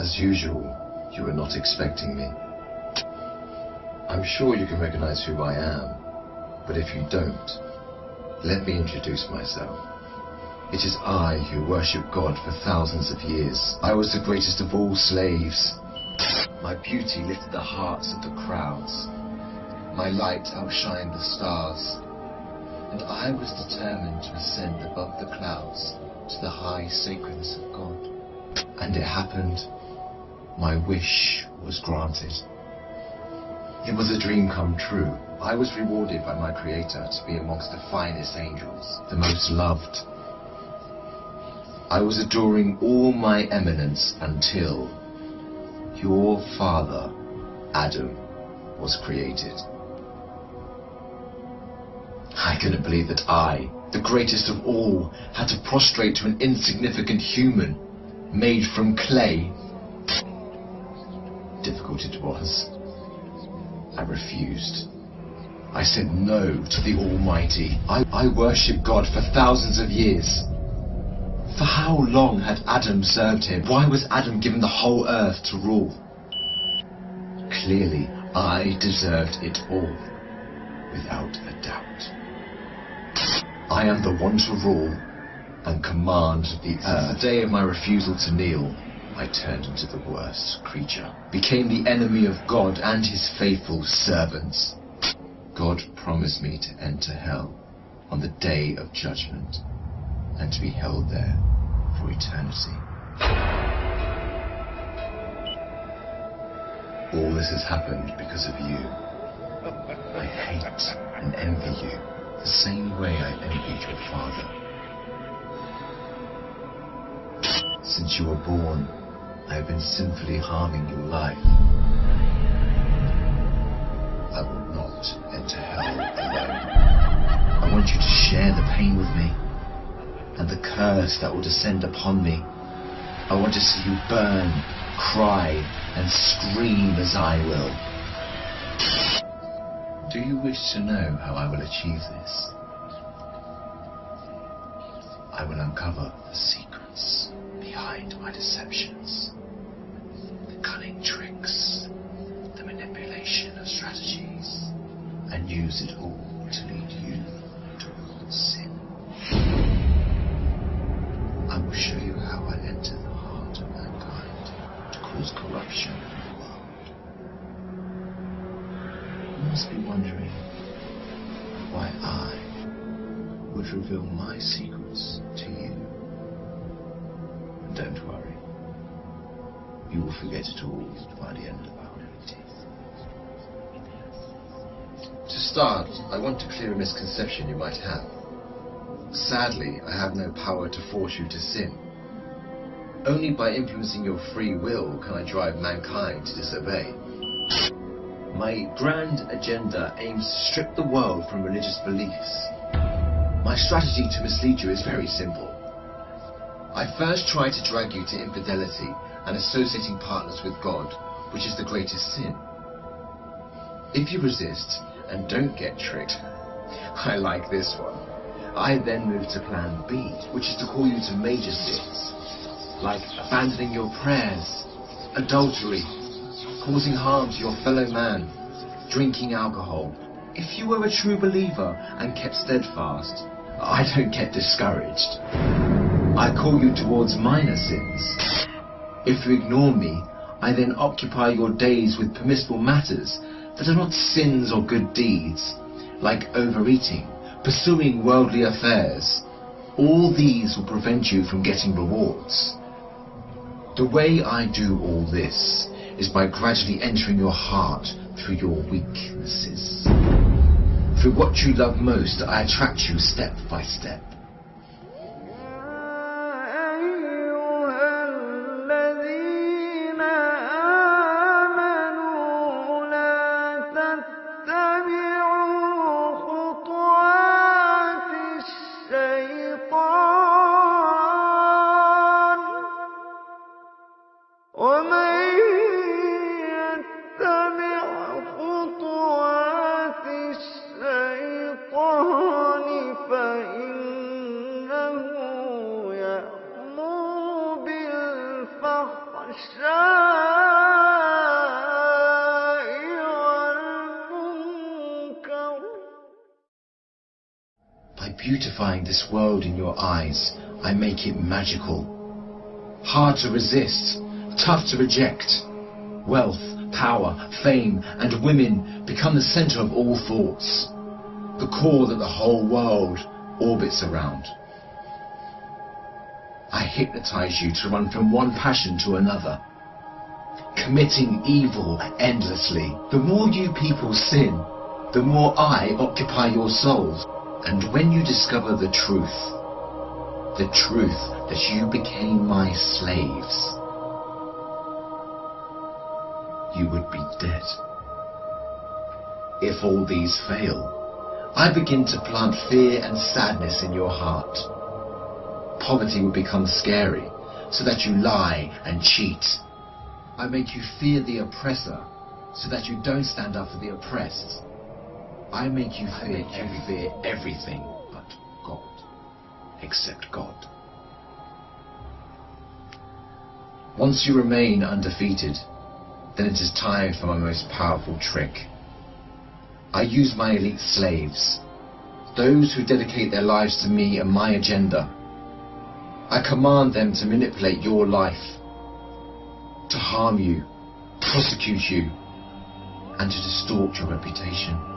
As usual, you were not expecting me. I'm sure you can recognize who I am, but if you don't, let me introduce myself. It is I who worship God for thousands of years. I was the greatest of all slaves. My beauty lifted the hearts of the crowds. My light outshined the stars. And I was determined to ascend above the clouds to the high sacredness of God. And it happened. My wish was granted. It was a dream come true. I was rewarded by my Creator to be amongst the finest angels, the most loved. I was adoring all my eminence until your father, Adam, was created. I couldn't believe that I, the greatest of all, had to prostrate to an insignificant human made from clay. Difficult it was. I refused. I said no to the Almighty. I worshipped God for thousands of years. For how long had Adam served him? Why was Adam given the whole earth to rule? Clearly, I deserved it all, without a doubt. I am the one to rule and command the earth. The day of my refusal to kneel, I turned into the worst creature, became the enemy of God and his faithful servants. God promised me to enter hell on the day of judgment and to be held there for eternity. All this has happened because of you. I hate and envy you the same way I envied your father. Since you were born, I have been sinfully harming your life. I will not enter hell alone. I want you to share the pain with me and the curse that will descend upon me. I want to see you burn, cry, and scream as I will. Do you wish to know how I will achieve this? I will uncover the secrets behind my deceptions, the cunning tricks, the manipulation of strategies, and use it all to lead you towards sin. I will show you how I enter the heart of mankind to cause corruption in the world. You must be wondering why I would reveal my secrets to you. And don't worry, you will forget it all by the end of our living teeth. To start, I want to clear a misconception you might have. Sadly, I have no power to force you to sin. Only by influencing your free will can I drive mankind to disobey. My grand agenda aims to strip the world from religious beliefs. My strategy to mislead you is very simple. I first try to drag you to infidelity and associating partners with God, which is the greatest sin. If you resist and don't get tricked, I like this one. I then move to plan B, which is to call you to major sins, like abandoning your prayers, adultery, causing harm to your fellow man, drinking alcohol. If you were a true believer and kept steadfast, I don't get discouraged. I call you towards minor sins. If you ignore me, I then occupy your days with permissible matters that are not sins or good deeds, like overeating, pursuing worldly affairs. All these will prevent you from getting rewards. The way I do all this is by gradually entering your heart through your weaknesses. Through what you love most, I attract you step by step. فاحشاء By beautifying this world in your eyes, I make it magical. Hard to resist, tough to reject. Wealth, power, fame, and women become the center of all thoughts, the core that the whole world orbits around. I hypnotize you to run from one passion to another, committing evil endlessly. The more you people sin, the more I occupy your souls. And when you discover the truth that you became my slaves, you would be dead. If all these fail, I begin to plant fear and sadness in your heart. Poverty would become scary, so that you lie and cheat. I make you fear the oppressor, so that you don't stand up for the oppressed. I make you fear everything but God, except God. Once you remain undefeated, then it is time for my most powerful trick. I use my elite slaves, those who dedicate their lives to me and my agenda. I command them to manipulate your life, to harm you, prosecute you, and to distort your reputation.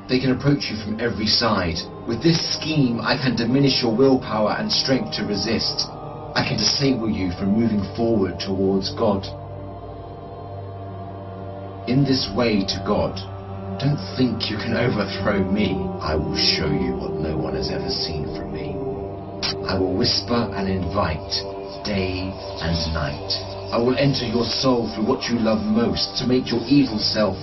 They can approach you from every side. With this scheme, I can diminish your willpower and strength to resist. I can disable you from moving forward towards God. In this way to God, don't think you can overthrow me. I will show you what no one has ever seen from me. I will whisper and invite, day and night. I will enter your soul through what you love most, to make your evil self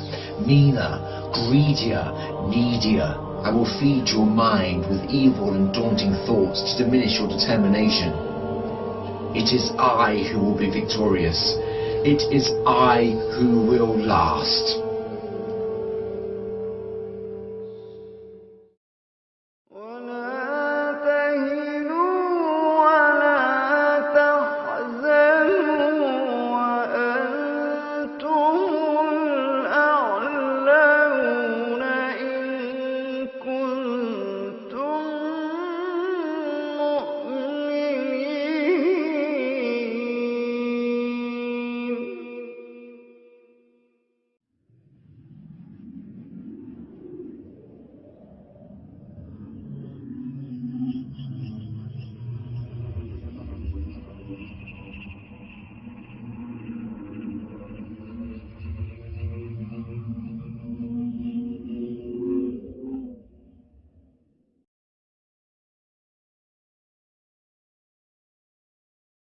meaner, greedier, needier. I will feed your mind with evil and daunting thoughts to diminish your determination. It is I who will be victorious. It is I who will last.